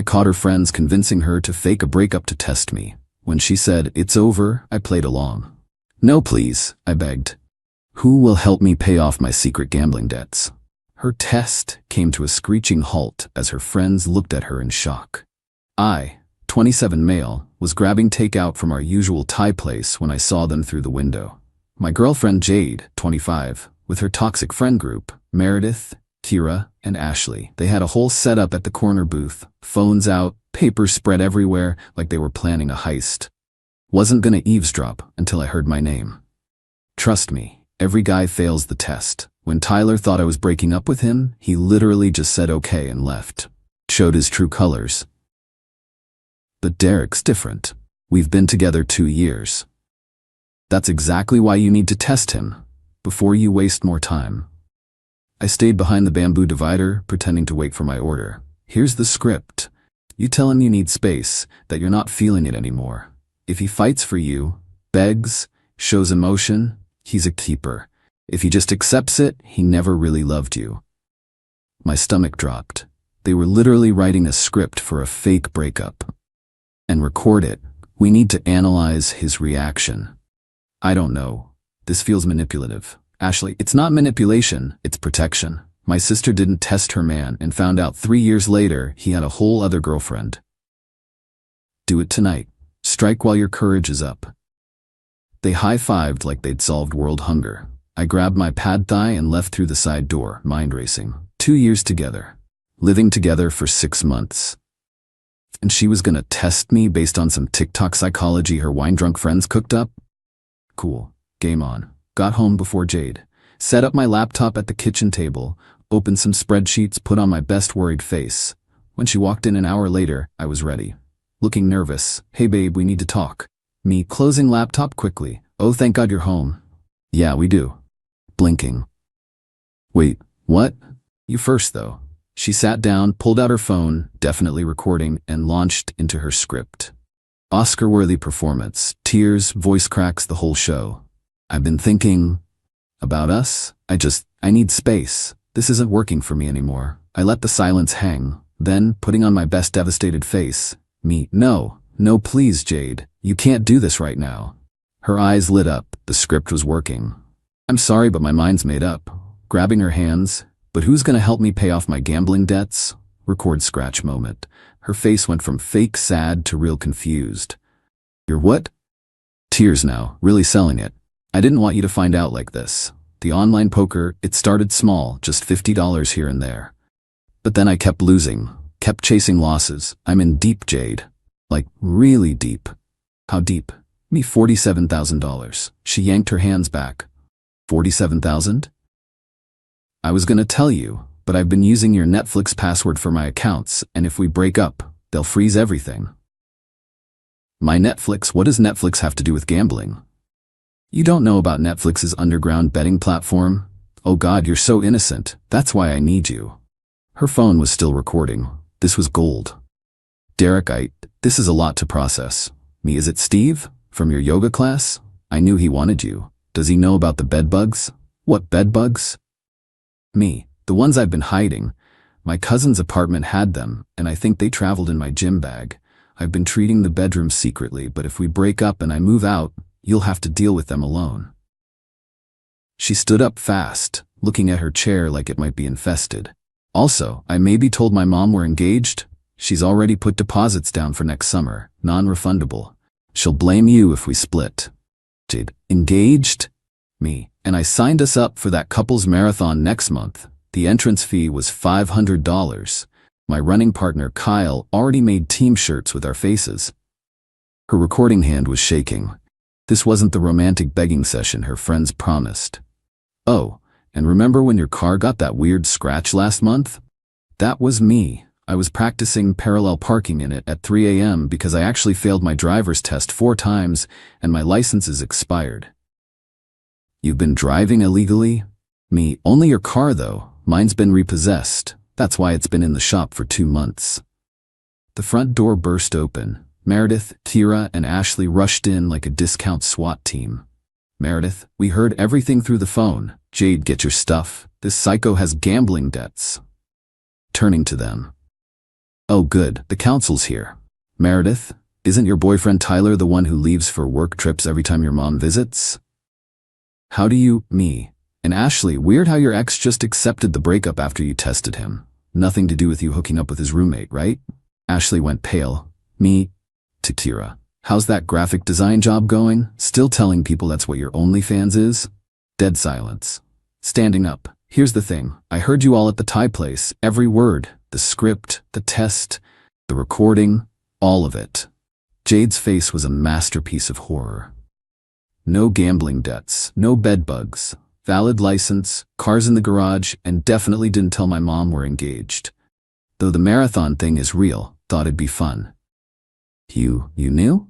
I caught her friends convincing her to fake a breakup to test me. When she said, "It's over," I played along. "No, please," I begged. "Who will help me pay off my secret gambling debts?" Her test came to a screeching halt as her friends looked at her in shock. I, 27 male, was grabbing takeout from our usual Thai place when I saw them through the window. My girlfriend Jade, 25, with her toxic friend group, Meredith, Kira, and Ashley. They had a whole setup at the corner booth, phones out, papers spread everywhere like they were planning a heist. Wasn't gonna eavesdrop until I heard my name. Trust me, every guy fails the test. When Tyler thought I was breaking up with him, he literally just said okay and left. Showed his true colors. But Derek's different. We've been together 2 years. That's exactly why you need to test him, before you waste more time. I stayed behind the bamboo divider, pretending to wait for my order. Here's the script. You tell him you need space, that you're not feeling it anymore. If he fights for you, begs, shows emotion, he's a keeper. If he just accepts it, he never really loved you. My stomach dropped. They were literally writing a script for a fake breakup. And record it. We need to analyze his reaction. I don't know. This feels manipulative. Ashley, it's not manipulation, it's protection. My sister didn't test her man and found out 3 years later he had a whole other girlfriend. Do it tonight. Strike while your courage is up. They high-fived like they'd solved world hunger. I grabbed my pad thai and left through the side door, mind racing. 2 years together. Living together for 6 months. And she was gonna test me based on some TikTok psychology her wine-drunk friends cooked up? Cool. Game on. Got home before Jade. Set up my laptop at the kitchen table, opened some spreadsheets, put on my best worried face. When she walked in an hour later, I was ready. Looking nervous. "Hey babe, we need to talk." Me closing laptop quickly. "Oh, thank God you're home." "Yeah, we do." Blinking. "Wait, what?" "You first, though." She sat down, pulled out her phone, definitely recording, and launched into her script. Oscar-worthy performance, tears, voice cracks, the whole show. "I've been thinking about us. I need space. This isn't working for me anymore." I let the silence hang, then, putting on my best devastated face, me, "No, please, Jade. You can't do this right now." Her eyes lit up. The script was working. "I'm sorry, but my mind's made up." Grabbing her hands, "But who's gonna help me pay off my gambling debts?" Record scratch moment. Her face went from fake sad to real confused. "You're what?" Tears now, really selling it. "I didn't want you to find out like this. The online poker, it started small, just $50 here and there. But then I kept losing, kept chasing losses. I'm in deep, Jade. Like, really deep." "How deep?" "Me $47,000. She yanked her hands back. "47,000? "I was gonna tell you, but I've been using your Netflix password for my accounts, and if we break up, they'll freeze everything." "My Netflix? What does Netflix have to do with gambling?" "You don't know about Netflix's underground betting platform? Oh God, you're so innocent. That's why I need you." Her phone was still recording. This was gold. "Derek, this is a lot to process." Me, "Is it Steve? From your yoga class? I knew he wanted you. Does he know about the bedbugs?" "What bedbugs?" Me, "The ones I've been hiding. My cousin's apartment had them, and I think they traveled in my gym bag. I've been treating the bedroom secretly, but if we break up and I move out, you'll have to deal with them alone." She stood up fast, looking at her chair like it might be infested. "Also, I maybe told my mom we're engaged. She's already put deposits down for next summer, non-refundable. She'll blame you if we split." Jade, "Engaged?" Me, "And I signed us up for that couples marathon next month. The entrance fee was $500. My running partner Kyle already made team shirts with our faces." Her recording hand was shaking. This wasn't the romantic begging session her friends promised. "Oh, and remember when your car got that weird scratch last month? That was me. I was practicing parallel parking in it at 3 a.m. because I actually failed my driver's test 4 times and my license is expired." "You've been driving illegally?" Me, "Only your car though. Mine's been repossessed. That's why it's been in the shop for 2 months." The front door burst open. Meredith, Kira, and Ashley rushed in like a discount SWAT team. "Meredith, we heard everything through the phone. Jade, get your stuff. This psycho has gambling debts." Turning to them. Oh good, the counsel's here. Meredith, isn't your boyfriend Tyler the one who leaves for work trips every time your mom visits? How do you, me? And Ashley, weird how your ex just accepted the breakup after you tested him. Nothing to do with you hooking up with his roommate, right? Ashley went pale. Me, to Kira. How's that graphic design job going? Still telling people that's what your OnlyFans is? Dead silence. Standing up. Here's the thing. I heard you all at the Thai place. Every word. The script, the test, the recording, all of it. Jade's face was a masterpiece of horror. No gambling debts, no bedbugs, valid license, cars in the garage, and definitely didn't tell my mom we're engaged. Though the marathon thing is real, thought it'd be fun. You knew?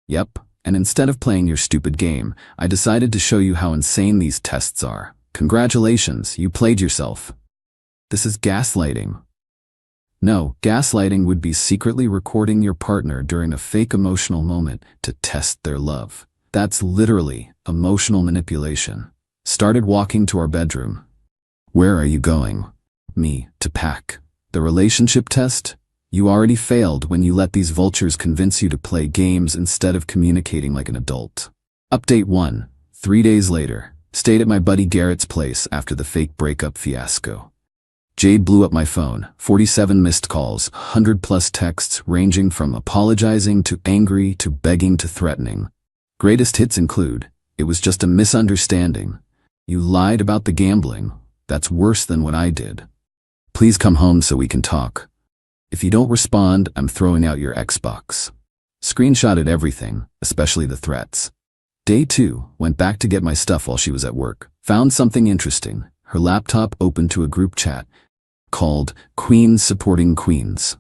Yep, and instead of playing your stupid game, I decided to show you how insane these tests are. Congratulations, you played yourself. This is gaslighting. No, gaslighting would be secretly recording your partner during a fake emotional moment to test their love. That's literally emotional manipulation. Started walking to our bedroom. Where are you going? Me, to pack. The relationship test? You already failed when you let these vultures convince you to play games instead of communicating like an adult. Update 1. 3 days later. Stayed at my buddy Garrett's place after the fake breakup fiasco. Jade blew up my phone. 47 missed calls, 100+ texts ranging from apologizing to angry to begging to threatening. Greatest hits include, "It was just a misunderstanding. You lied about the gambling. That's worse than what I did. Please come home so we can talk. If you don't respond, I'm throwing out your Xbox." Screenshotted everything, especially the threats. Day 2, went back to get my stuff while she was at work. Found something interesting. Her laptop opened to a group chat called Queens Supporting Queens.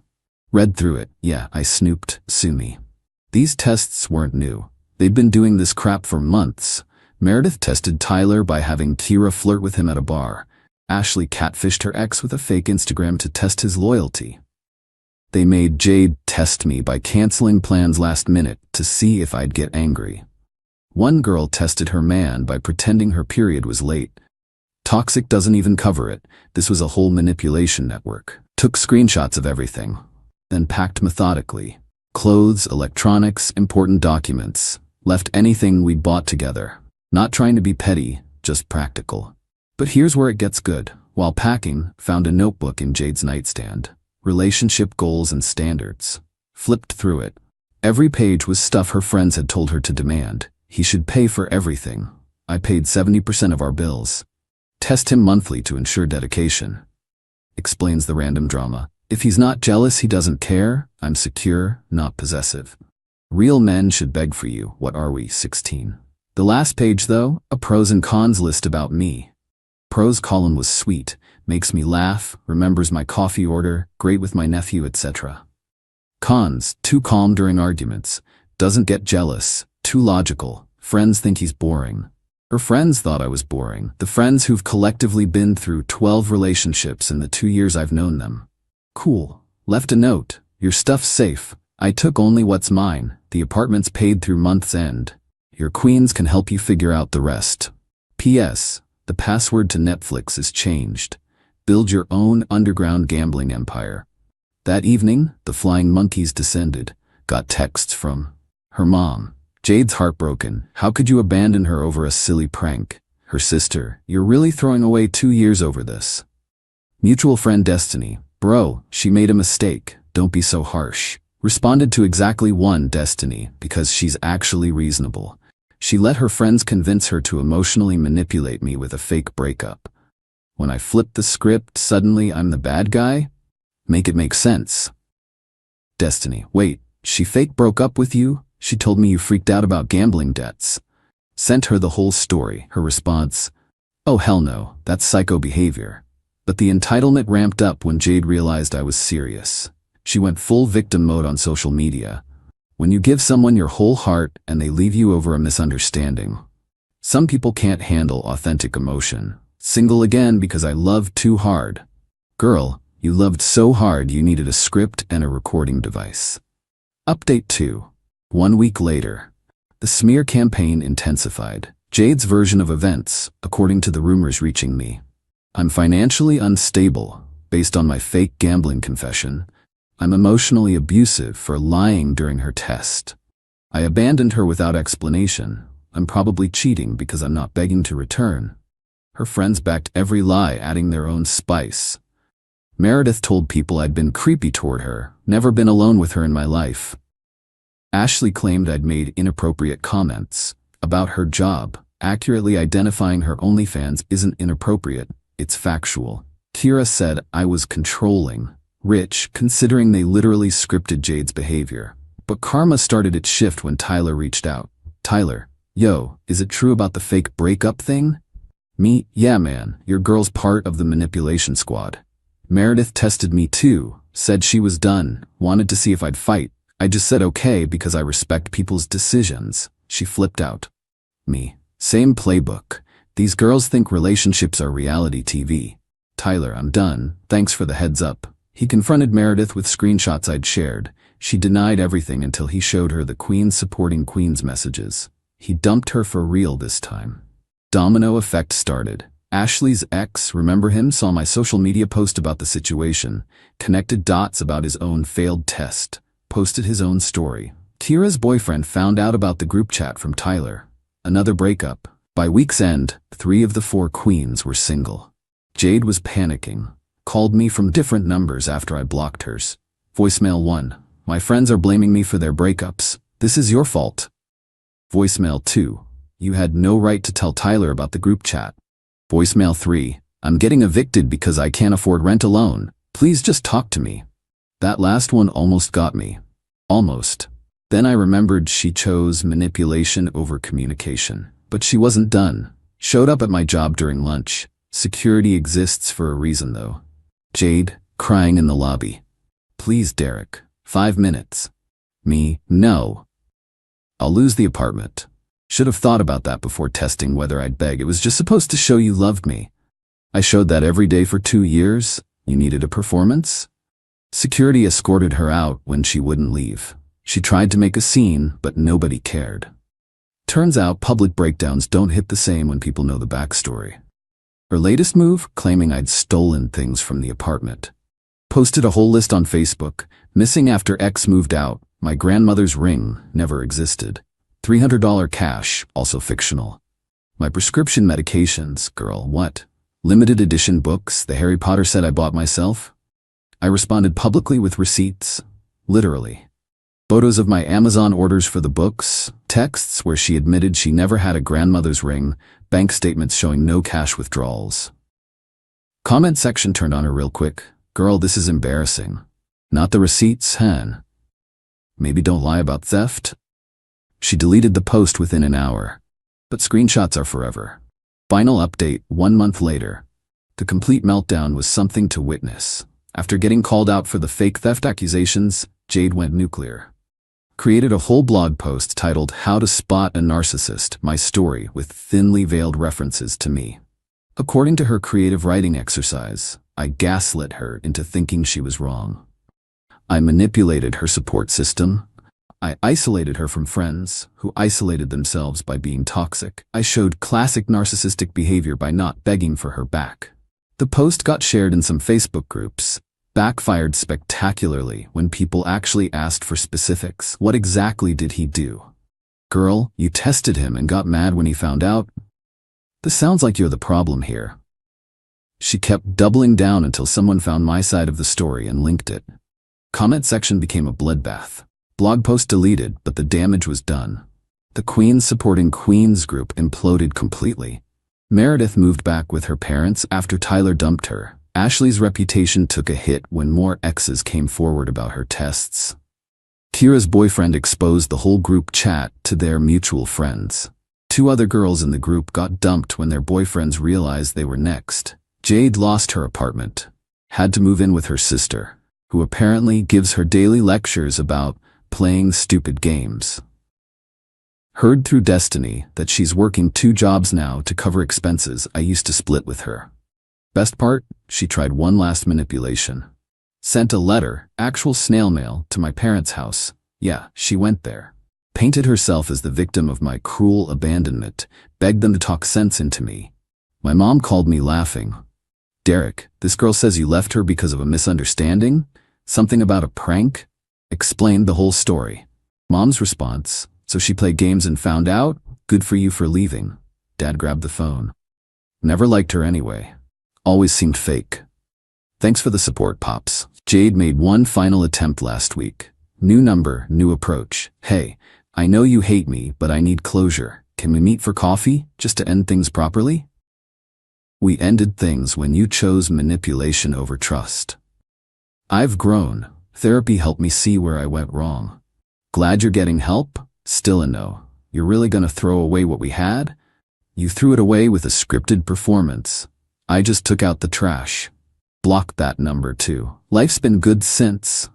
Read through it. Yeah, I snooped. Sue me. These tests weren't new. They'd been doing this crap for months. Meredith tested Tyler by having Kira flirt with him at a bar. Ashley catfished her ex with a fake Instagram to test his loyalty. They made Jade test me by canceling plans last minute to see if I'd get angry. One girl tested her man by pretending her period was late. Toxic doesn't even cover it. This was a whole manipulation network. Took screenshots of everything, then packed methodically. Clothes, electronics, important documents. Left anything we'd bought together. Not trying to be petty, just practical. But here's where it gets good. While packing, found a notebook in Jade's nightstand. Relationship goals and standards. Flipped through it. Every page was stuff her friends had told her to demand. He should pay for everything. I paid 70% of our bills. Test him monthly to ensure dedication. Explains the random drama. If he's not jealous, he doesn't care. I'm secure, not possessive. Real men should beg for you. What are we, 16? The last page, though, a pros and cons list about me. Pros column was sweet. Makes me laugh, remembers my coffee order, great with my nephew, etc. Cons, too calm during arguments. Doesn't get jealous. Too logical. Friends think he's boring. Her friends thought I was boring. The friends who've collectively been through 12 relationships in the 2 years I've known them. Cool. Left a note. Your stuff's safe. I took only what's mine. The apartment's paid through month's end. Your queens can help you figure out the rest. P.S. The password to Netflix is changed. Build your own underground gambling empire. That evening, the flying monkeys descended. Got texts from her mom. Jade's heartbroken. How could you abandon her over a silly prank? Her sister. You're really throwing away 2 years over this. Mutual friend Destiny. Bro, she made a mistake. Don't be so harsh. Responded to exactly one Destiny because she's actually reasonable. She let her friends convince her to emotionally manipulate me with a fake breakup. When I flipped the script, suddenly I'm the bad guy? Make it make sense. Destiny. Wait, she fake broke up with you? She told me you freaked out about gambling debts. Sent her the whole story. Her response, oh hell no, that's psycho behavior. But the entitlement ramped up when Jade realized I was serious. She went full victim mode on social media. When you give someone your whole heart and they leave you over a misunderstanding. Some people can't handle authentic emotion. Single again because I loved too hard. Girl, you loved so hard you needed a script and a recording device. Update 2. 1 week later. The smear campaign intensified. Jade's version of events, according to the rumors reaching me. I'm financially unstable, based on my fake gambling confession. I'm emotionally abusive for lying during her test. I abandoned her without explanation. I'm probably cheating because I'm not begging to return. Her friends backed every lie, adding their own spice. Meredith told people I'd been creepy toward her, never been alone with her in my life. Ashley claimed I'd made inappropriate comments about her job. Accurately identifying her OnlyFans isn't inappropriate, it's factual. Kira said I was controlling, rich, considering they literally scripted Jade's behavior. But karma started its shift when Tyler reached out. Tyler, yo, is it true about the fake breakup thing? Me, yeah man, your girl's part of the manipulation squad. Meredith tested me too, said she was done, wanted to see if I'd fight. I just said okay because I respect people's decisions. She flipped out. Me, same playbook. These girls think relationships are reality TV. Tyler, I'm done, thanks for the heads up. He confronted Meredith with screenshots I'd shared. She denied everything until he showed her the Queens supporting Queens messages. He dumped her for real this time. Domino effect started. Ashley's ex, remember him, saw my social media post about the situation, connected dots about his own failed test, posted his own story. Kira's boyfriend found out about the group chat from Tyler. Another breakup. By week's end, 3 of the 4 queens were single. Jade was panicking. Called me from different numbers after I blocked hers. Voicemail 1. My friends are blaming me for their breakups. This is your fault. Voicemail 2. You had no right to tell Tyler about the group chat. Voicemail 3. I'm getting evicted because I can't afford rent alone. Please just talk to me. That last one almost got me. Almost. Then I remembered she chose manipulation over communication. But she wasn't done. Showed up at my job during lunch. Security exists for a reason though. Jade, crying in the lobby. Please Derek, 5 minutes. Me, no. I'll lose the apartment. Should have thought about that before testing whether I'd beg. It was just supposed to show you loved me. I showed that every day for 2 years. You needed a performance? Security escorted her out when she wouldn't leave. She tried to make a scene, but nobody cared. Turns out public breakdowns don't hit the same when people know the backstory. Her latest move, claiming I'd stolen things from the apartment. Posted a whole list on Facebook. Missing after ex moved out. My grandmother's ring never existed. $300 cash, also fictional. My prescription medications, girl, what? Limited edition books, the Harry Potter set I bought myself? I responded publicly with receipts, literally. Photos of my Amazon orders for the books, texts where she admitted she never had a grandmother's ring, bank statements showing no cash withdrawals. Comment section turned on her real quick. Girl, this is embarrassing. Not the receipts, hen. Maybe don't lie about theft? She deleted the post within an hour. But screenshots are forever. Final update, 1 month later. The complete meltdown was something to witness. After getting called out for the fake theft accusations, Jade went nuclear. Created a whole blog post titled How to Spot a Narcissist, My Story, with thinly veiled references to me. According to her creative writing exercise, I gaslit her into thinking she was wrong. I manipulated her support system. I isolated her from friends who isolated themselves by being toxic. I showed classic narcissistic behavior by not begging for her back. The post got shared in some Facebook groups, backfired spectacularly when people actually asked for specifics. What exactly did he do? Girl, you tested him and got mad when he found out? This sounds like you're the problem here. She kept doubling down until someone found my side of the story and linked it. Comment section became a bloodbath. Blog post deleted, but the damage was done. The Queens supporting Queens group imploded completely. Meredith moved back with her parents after Tyler dumped her. Ashley's reputation took a hit when more exes came forward about her tests. Kira's boyfriend exposed the whole group chat to their mutual friends. 2 other girls in the group got dumped when their boyfriends realized they were next. Jade lost her apartment. Had to move in with her sister, who apparently gives her daily lectures about playing stupid games. Heard through Destiny that she's working 2 jobs now to cover expenses I used to split with her. Best part, she tried one last manipulation. Sent a letter, actual snail mail, to my parents' house. Yeah, she went there. Painted herself as the victim of my cruel abandonment, begged them to talk sense into me. My mom called me laughing. Derek, this girl says you left her because of a misunderstanding? Something about a prank? Explained the whole story. Mom's response, so she played games and found out? Good for you for leaving. Dad grabbed the phone. Never liked her anyway. Always seemed fake. Thanks for the support, Pops. Jade made one final attempt last week. New number, new approach. Hey, I know you hate me, but I need closure. Can we meet for coffee, just to end things properly? We ended things when you chose manipulation over trust. I've grown. Therapy helped me see where I went wrong. Glad you're getting help? Still a no. You're really gonna throw away what we had? You threw it away with a scripted performance. I just took out the trash. Blocked that number too. Life's been good since.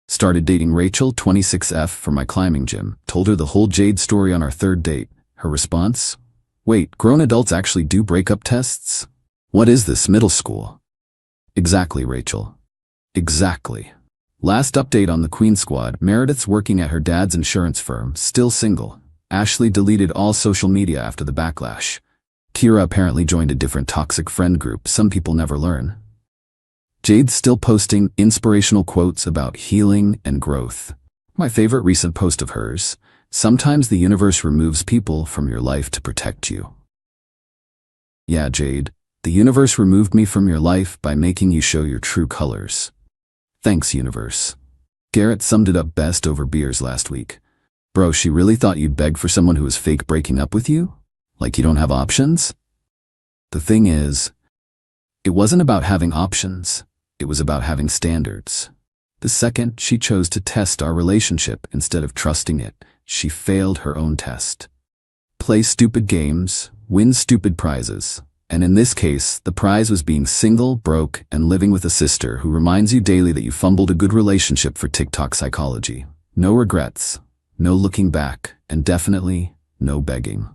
Started dating Rachel, 26F, for my climbing gym. Told her the whole Jade story on our third date. Her response? Wait, grown adults actually do breakup tests? What is this, middle school? Exactly, Rachel. Exactly. Last update on the Queen Squad, Meredith's working at her dad's insurance firm, still single. Ashley deleted all social media after the backlash. Kira apparently joined a different toxic friend group. Some people never learn. Jade's still posting inspirational quotes about healing and growth. My favorite recent post of hers, sometimes the universe removes people from your life to protect you. Yeah, Jade, the universe removed me from your life by making you show your true colors. Thanks, universe. Garrett summed it up best over beers last week. Bro, she really thought you'd beg for someone who was fake breaking up with you? Like you don't have options? The thing is, it wasn't about having options. It was about having standards. The second she chose to test our relationship instead of trusting it, she failed her own test. Play stupid games, win stupid prizes. And in this case, the prize was being single, broke, and living with a sister who reminds you daily that you fumbled a good relationship for TikTok psychology. No regrets, no looking back, and definitely no begging.